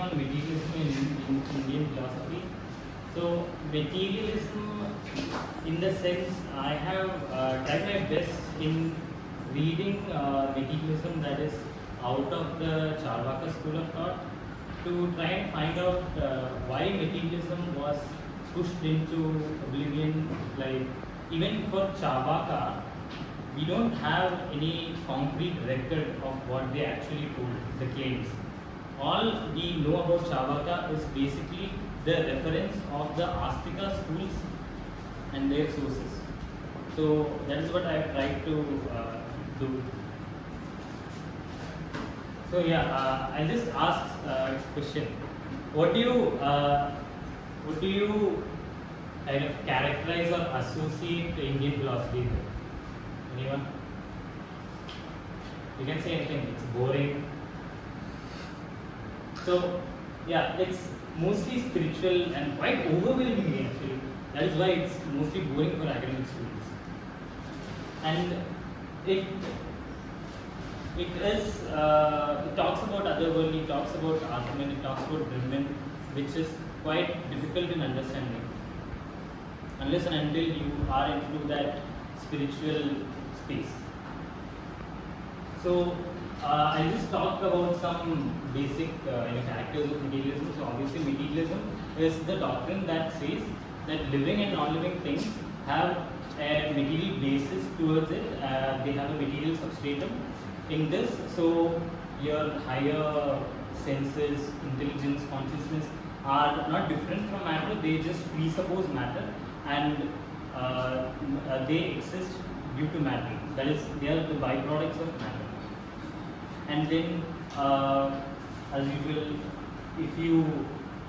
on materialism in Indian philosophy. So materialism, in the sense, I have tried my best in reading materialism that is out of the Charvaka school of thought to try and find out why materialism was pushed into oblivion. Like even for Charvaka, we don't have any concrete record of what they actually told, the claims. All we know about Charvaka is basically the reference of the Astika schools and their sources. So that is what I have tried to do. So yeah, I just asked a question. What do you kind of characterize or associate the Indian philosophy with? Anyone? You can say anything. It's boring. So yeah, it's mostly spiritual and quite overwhelming actually. That is why it's mostly boring for academic students. And it talks about otherworldly, it talks about Atman, it talks about Brahman, which is quite difficult in understanding. Unless and until you are into that spiritual space. So I'll just talk about some basic characters of materialism. So obviously materialism is the doctrine that says that living and non-living things have a material basis towards it. They have a material substratum in this. So your higher senses, intelligence, consciousness are not different from matter. They just presuppose matter and they exist due to matter. That is, they are the byproducts of matter. And then, as usual, if you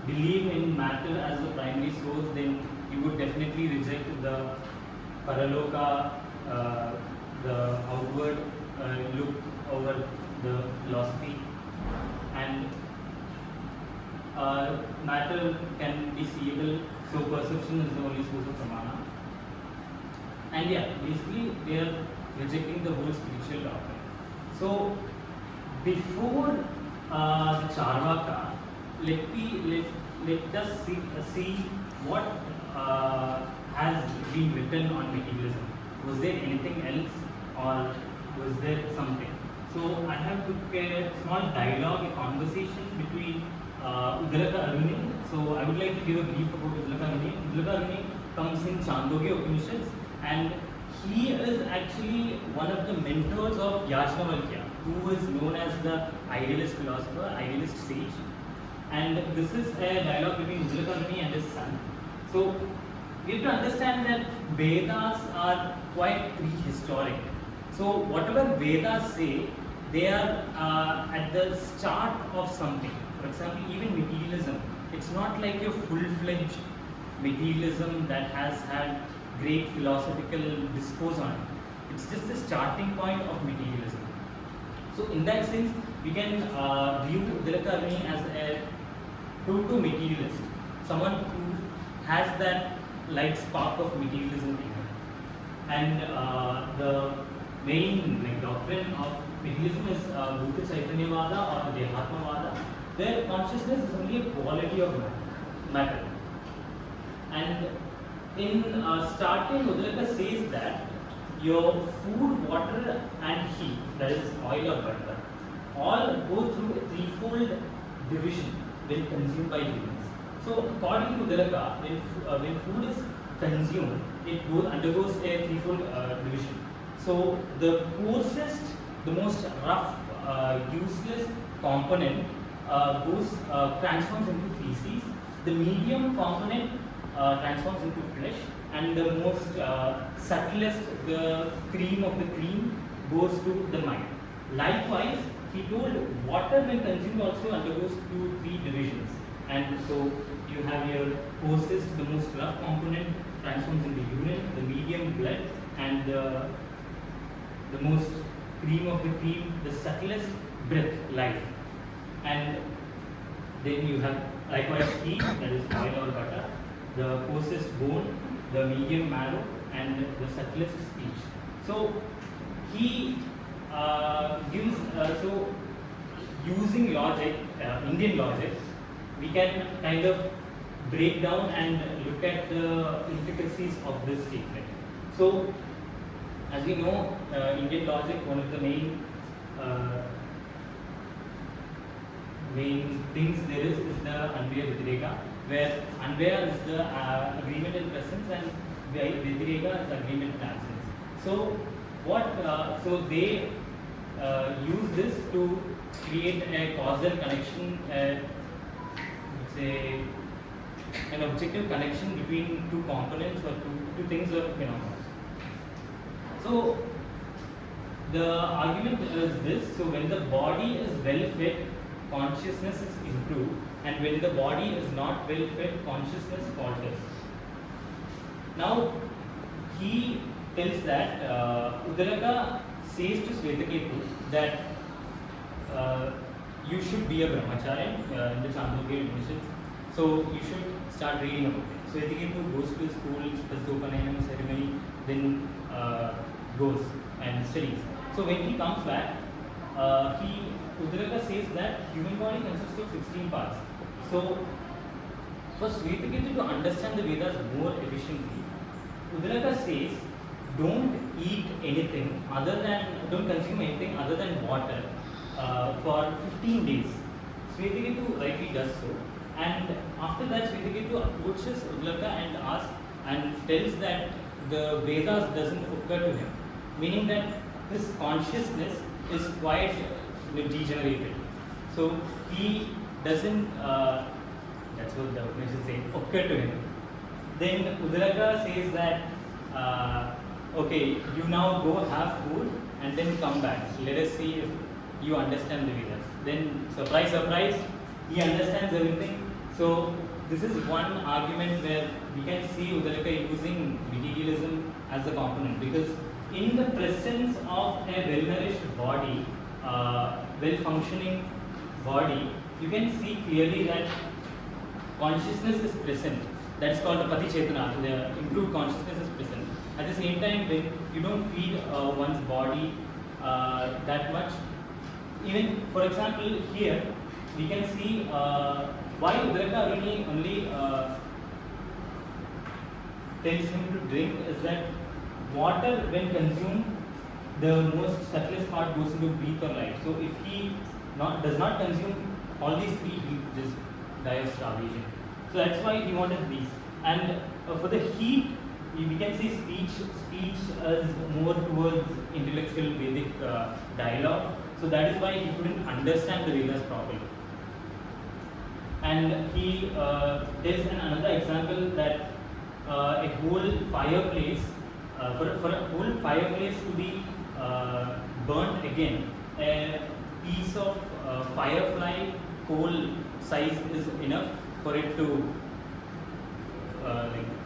believe in matter as the primary source, then you would definitely reject the paraloka, the outward look over the philosophy. And matter can be seeable, so perception is the only source of pramana. And yeah, basically they are rejecting the whole spiritual doctrine. So before the Charvaka, let us see what has been written on materialism. Was there anything else, or was there something? So I have took a small dialogue, a conversation between Udalaka Aruni. So I would like to give a brief about Udalaka Aruni. Udalaka Aruni comes in Chandogya Upanishads, and he is actually one of the mentors of Yajnavalkya, who is known as the idealist philosopher, idealist sage. And this is a dialogue between Udalaka Aruni and his son. So we have to understand that Vedas are quite prehistoric. So whatever Vedas say, they are at the start of something. For example, even materialism, it's not like a full-fledged materialism that has had great philosophical discourse on it. It's just the starting point of materialism. So in that sense, we can view Udalaka Aruni as a proto-materialist, someone who has that light spark of materialism in him. And the main doctrine of materialism is Bhuta Chaitanyavada or Dehatmavada, where consciousness is only a quality of matter. And in starting, Udalaka says that your food, water and heat, that is oil or butter, all go through a threefold division when consumed by humans. So according to Udalaka, when food is consumed, it undergoes a threefold division. So the coarsest, the most rough, useless component transforms into feces. The medium component transforms into flesh, and the most subtlest, the cream of the cream, goes to the mind. Likewise, he told water when consumed also undergoes three divisions. And so you have your coarsest, the most rough component transforms into urine, the medium blood, and the most cream of the cream, the subtlest breath, life. And then you have likewise heat, that is oil or butter, the coarsest bone, the medium marrow, and the subtlest speech. So he gives, so using logic, Indian logic, we can kind of break down and look at the intricacies of this statement. So, as we know, Indian logic, one of the main things there is the Anvaya Vyatireka, where Anvaya is the agreement in presence and Vyatireka is agreement in absence. So, so they use this to create a causal connection, say an objective connection between two components or two things or phenomena. So the argument is this: so when the body is well fed, consciousness is improved, and when the body is not well fed, consciousness falters. Now he tells that Uddalaka says to Swetaketu that you should be a brahmacharya in the Chandogya Upanishads. So you should start reading about it. Swetaketu goes to school, does the Upanayana ceremony, then goes and studies. So when he comes back, Uddalaka says that human body consists of 16 parts. So for Swetaketu to understand the Vedas more efficiently, Uddalaka says, don't consume anything other than water for 15 days. Swetaketu rightly does so, and after that Swetaketu approaches Uddalaka and asks and tells that the Vedas doesn't occur to him, meaning that his consciousness is quite degenerated. So he doesn't, that's what the Upanishad say, occur to him. Then Uddalaka says that, okay, you now go have food and then come back. Let us see if you understand the Vedas. Then, surprise, surprise, he understands everything. So, this is one argument where we can see Uddalaka using materialism as a component, because in the presence of a well-nourished body, well-functioning body, you can see clearly that consciousness is present. That's called the Pati Chetana, the improved consciousness is present. At the same time, when you don't feed one's body that much, even for example here, we can see why Uddalaka only tells him to drink is that water, when consumed, the most subtlest part goes into breath or life. So if he does not consume all these three, he just dies of starvation. So that's why he wanted these. And for the heat, we can see speech is more towards intellectual Vedic dialogue. So that is why he couldn't understand the Vedas properly. And he tells another example that a whole fireplace, for a whole fireplace to be burnt again, a piece of firefly coal size is enough for it to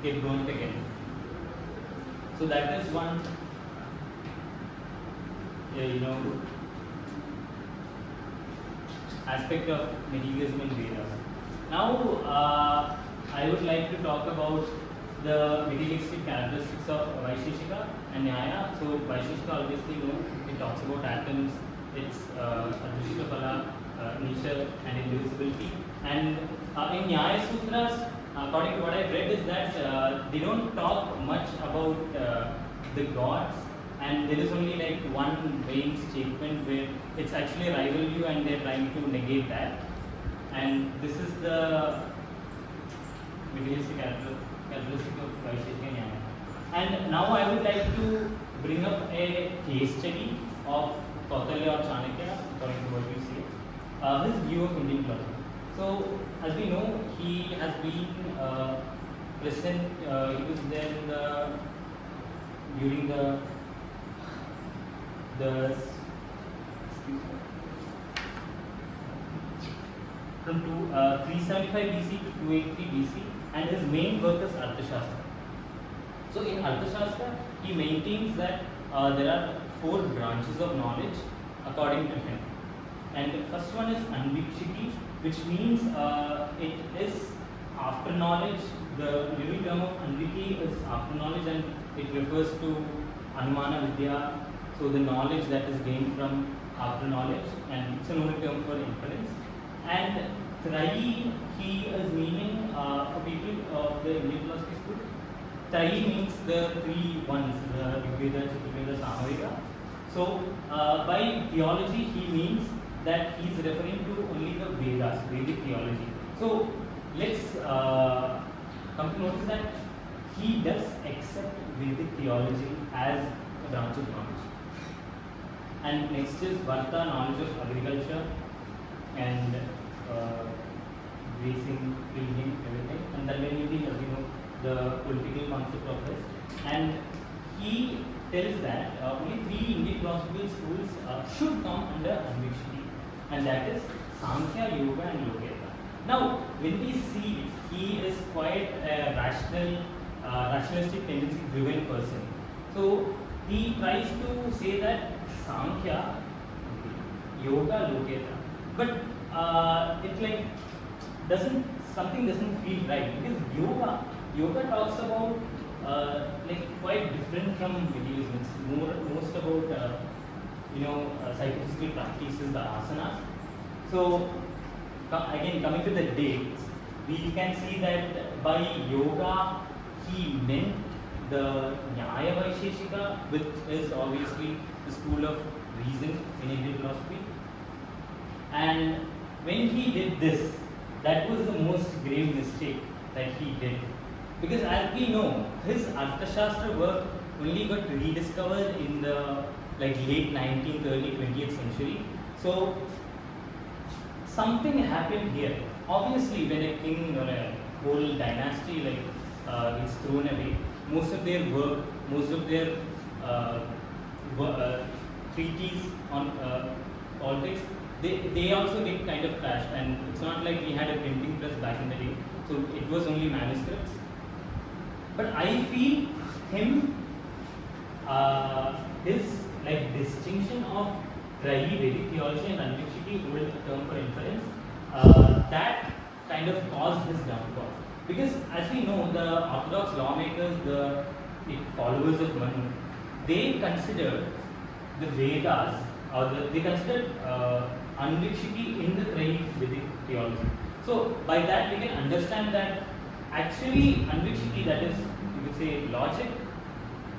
get burnt again. So that is one, aspect of materialism in Vedas. Now, I would like to talk about the materialistic characteristics of Vaisheshika and Nyaya. So, Vaisheshika, obviously, it talks about atoms, its Adrishya nature and indivisibility. And in Nyaya Sutras, according to what I've read, is that they don't talk much about the gods, and there is only like one vain statement where it's actually a rival view and they're trying to negate that. And this is the materialistic characteristic of Vaisheshika and Nyaya. And now I would like to bring up a case study of Kautilya or Chanakya, according to what you say, his view of Indian philosophy. So, as we know, he has been present, he was there during the from 375 BC to 283 BC, and his main work is Arthashastra. So in Arthashastra, he maintains that there are 4 branches of knowledge according to him. And the first one is Anvikshiki, which means it is after knowledge. The living term of Anviki is after knowledge, and it refers to Anumana Vidya, so the knowledge that is gained from after knowledge, and it's an only term for inference. And Trayi, he is meaning for people of the Indian philosophy school. Trayi means the three ones, the Rigveda, Chaturveda, Samaveda. So by theology, he means that he is referring to only the Vedas, Vedic theology. So let's come to notice that he does accept Vedic theology as a branch of knowledge. And next is Varta, knowledge of agriculture and grazing, building, everything. And then when you think, the political concept of this. And he tells that only three Indian philosophical schools should come under Anvikshiti, and that is Sankhya, Yoga, and Loketa. Now, when we see it, he is quite a rationalistic tendency driven person. So he tries to say that Sankhya, Yoga, Loketa, but it's like something doesn't feel right, because yoga talks about like quite different from materialism. It's most about psychophysical practices, the asanas. So again, coming to the dates, we can see that by yoga he meant the Nyaya Vaisheshika, which is obviously the school of reason in Indian philosophy. And when he did this, that was the most grave mistake that he did. Because as we know, his Arthashastra work only got rediscovered in the late 19th, early 20th century. So something happened here. Obviously, when a king or a whole dynasty gets thrown away, most of their work, most of their treaties on politics, they also get kind of trashed. And it's not like we had a printing press back in the day, so it was only manuscripts. But I feel his distinction of Trayi, Vedic theology, and Anvikshiti, old term for inference, that kind of caused his downfall. Because as we know, the orthodox lawmakers, the followers of Manu, they considered the Vedas, or they considered Anvikshiti in the Trayi Vedic theology. So by that we can understand that actually Anvikshiti, that is, you could say logic,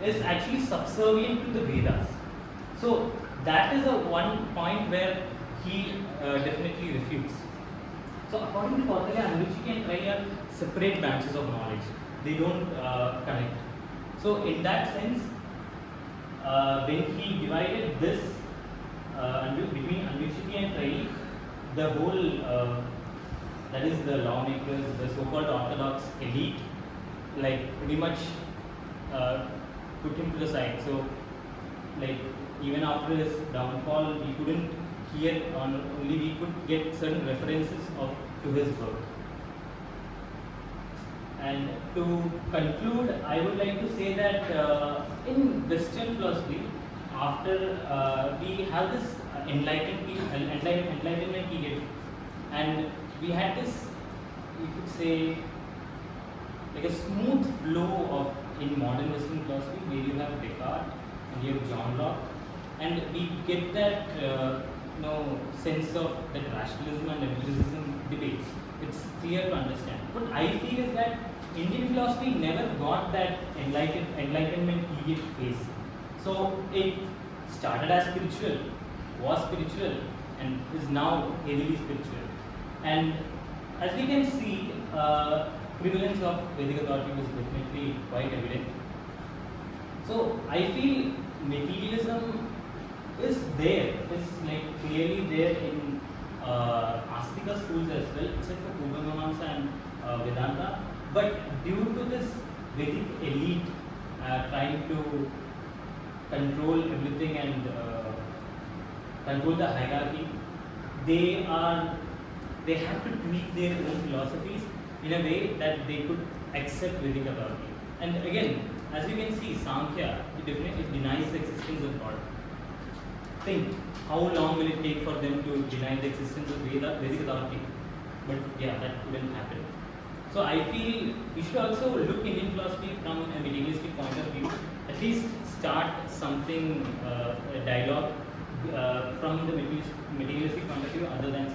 is actually subservient to the Vedas. So that is a one point where he definitely refutes. So according to Kautilya, Anvikshiti and Trayi are separate branches of knowledge. They don't connect. So in that sense, when he divided this between Anvikshiti and Trayi, the whole that is the lawmakers, the so-called orthodox elite, pretty much put him to the side. So even after his downfall, we couldn't hear only we could get certain references to his work. And to conclude, I would like to say that in Western philosophy, after we have this enlightenment period, and we had this, you could say, like a smooth flow of in modern Western philosophy, where you have Descartes and you have John Locke, and we get that sense of that rationalism and empiricism debates. It's clear to understand. What I feel is that Indian philosophy never got that enlightenment period phase. So it started as spiritual, was spiritual, and is now heavily spiritual. And as we can see, prevalence of Vedic authority was definitely quite evident. So I feel materialism is there, is clearly there in Astika schools as well, except for Purvamamsa and Vedanta. But due to this Vedic elite trying to control everything and control the hierarchy, they have to tweak their own philosophies in a way that they could accept Vedic authority. And again, as you can see, Sankhya, it definitely denies the existence of God. Think, how long will it take for them to deny the existence of Vedic authority? But yeah, that couldn't happen. So I feel we should also look Indian philosophy from a materialistic point of view. At least start something, a dialogue from the materialistic point of view other than